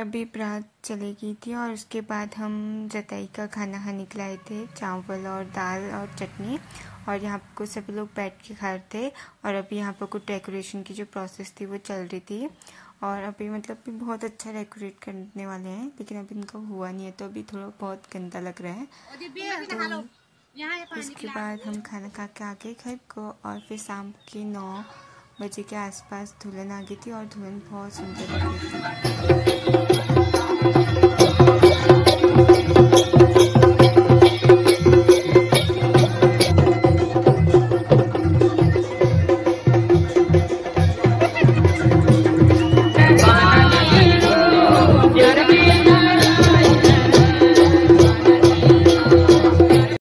अभी बारात चली गई थी और उसके बाद हम जताई का खाना खाने के लाए थे, चावल और दाल और चटनी। और यहाँ पर कुछ सभी लोग बैठ के खा रहे थे। और अभी यहाँ पर कुछ डेकोरेशन की जो प्रोसेस थी वो चल रही थी। और अभी मतलब भी बहुत अच्छा डेकोरेट करने वाले हैं, लेकिन अभी इनका हुआ नहीं है तो अभी थोड़ा बहुत गंदा लग रहा है। तो उसके बाद हम खाना खा के आगे घर को, और फिर शाम के 9 बजे के आसपास दुल्हन आ गई थी और दुल्हन बहुत सुंदर लग रही थी।